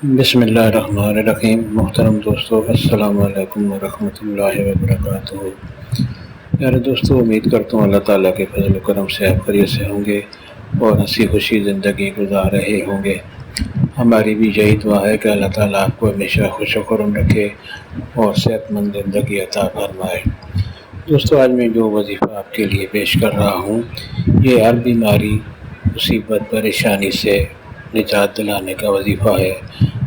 بسم اللہ الرحمن الرحیم۔ محترم دوستو، السلام علیکم ورحمۃ اللہ وبرکاتہ۔ پیارے دوستو، امید کرتا ہوں اللہ تعالیٰ کے فضل و کرم سے آپ خیریت سے ہوں گے اور ہنسی خوشی زندگی گزار رہے ہوں گے۔ ہماری بھی یہی دعا ہے کہ اللہ تعالیٰ آپ کو ہمیشہ خوش و خرم رکھے اور صحت مند زندگی عطا فرمائے۔ دوستو، آج میں جو وظیفہ آپ کے لیے پیش کر رہا ہوں، یہ ہر بیماری، مصیبت، پریشانی سے نجات دلانے کا وظیفہ ہے،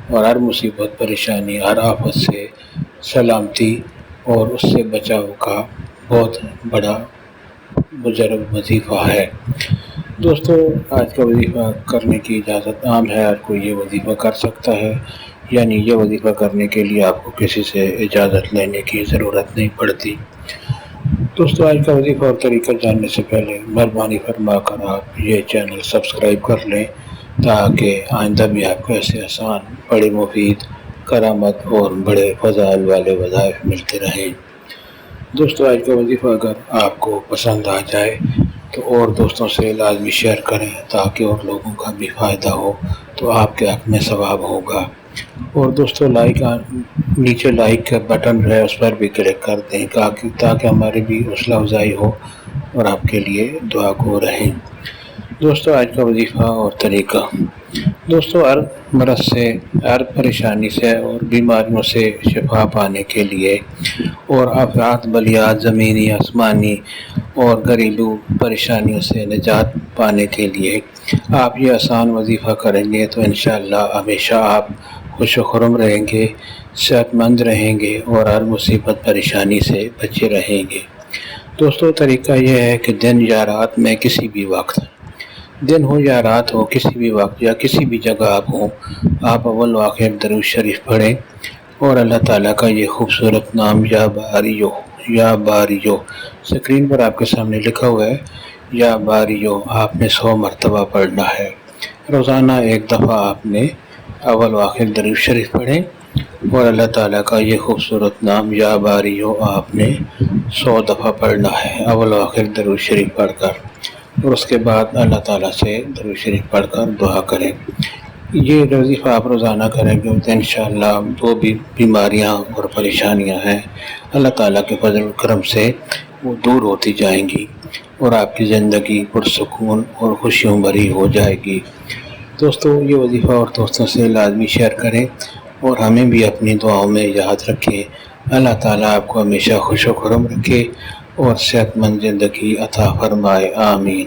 اور ہر مصیبت، پریشانی، ہر آفت سے سلامتی اور اس سے بچاؤ کا بہت بڑا بزرگ وظیفہ ہے۔ دوستو، آج کا وظیفہ کرنے کی اجازت عام ہے، ہر کوئی یہ وظیفہ کر سکتا ہے، یعنی یہ وظیفہ کرنے کے لیے آپ کو کسی سے اجازت لینے کی ضرورت نہیں پڑتی۔ دوستو، آج کا وظیفہ اور طریقہ جاننے سے پہلے مہربانی فرما کر آپ یہ چینل سبسکرائب کر لیں، تاکہ آئندہ بھی آپ کو ایسے آسان، بڑے مفید، کرامت اور بڑے فضائل والے وظائف ملتے رہیں۔ دوستو، آج کا وظیفہ اگر آپ کو پسند آ جائے تو اور دوستوں سے لازمی شیئر کریں، تاکہ اور لوگوں کا بھی فائدہ ہو، تو آپ کے حق میں ثواب ہوگا۔ اور دوستو، نیچے لائک کا بٹن ہے، اس پر بھی کلک کر دیں، تاکہ ہماری بھی حوصلہ افزائی ہو اور آپ کے لیے دعا گو رہیں۔ دوستو، آج کا وظیفہ اور طریقہ۔ دوستو، ہر مرض سے، ہر پریشانی سے اور بیماریوں سے شفا پانے کے لیے، اور آفات، بلیات، زمینی، آسمانی اور گھریلو پریشانیوں سے نجات پانے کے لیے آپ یہ آسان وظیفہ کریں گے تو انشاءاللہ ہمیشہ آپ خوش و خرم رہیں گے، صحت مند رہیں گے اور ہر مصیبت پریشانی سے بچے رہیں گے۔ دوستو، طریقہ یہ ہے کہ دن یا رات میں کسی بھی وقت، دن ہو یا رات ہو، کسی بھی وقت یا کسی بھی جگہ آپ ہوں، آپ اول و آخر درود شریف پڑھیں اور اللہ تعالیٰ کا یہ خوبصورت نام یا باریو، یا باریو، سکرین پر آپ کے سامنے لکھا ہوا ہے، یا باریو، آپ نے 100 مرتبہ پڑھنا ہے۔ روزانہ ایک دفعہ آپ نے اول و آخر درود شریف پڑھیں اور اللہ تعالیٰ کا یہ خوبصورت نام یا باریو آپ نے 100 دفعہ پڑھنا ہے، اول و آخر درود شریف پڑھ کر، اور اس کے بعد اللہ تعالیٰ سے درود شریف پڑھ کر دعا کریں۔ یہ وظیفہ آپ روزانہ کریں گے تو انشاءاللہ جو بھی بیماریاں اور پریشانیاں ہیں، اللہ تعالیٰ کے فضل و کرم سے وہ دور ہوتی جائیں گی اور آپ کی زندگی پرسکون اور خوشیوں بھری ہو جائے گی۔ دوستو، یہ وظیفہ اور دوستوں سے لازمی شیئر کریں اور ہمیں بھی اپنی دعاؤں میں یاد رکھیں۔ اللہ تعالیٰ آپ کو ہمیشہ خوش و خرم رکھے اور صحت مند زندگی عطا فرمائے، آمین۔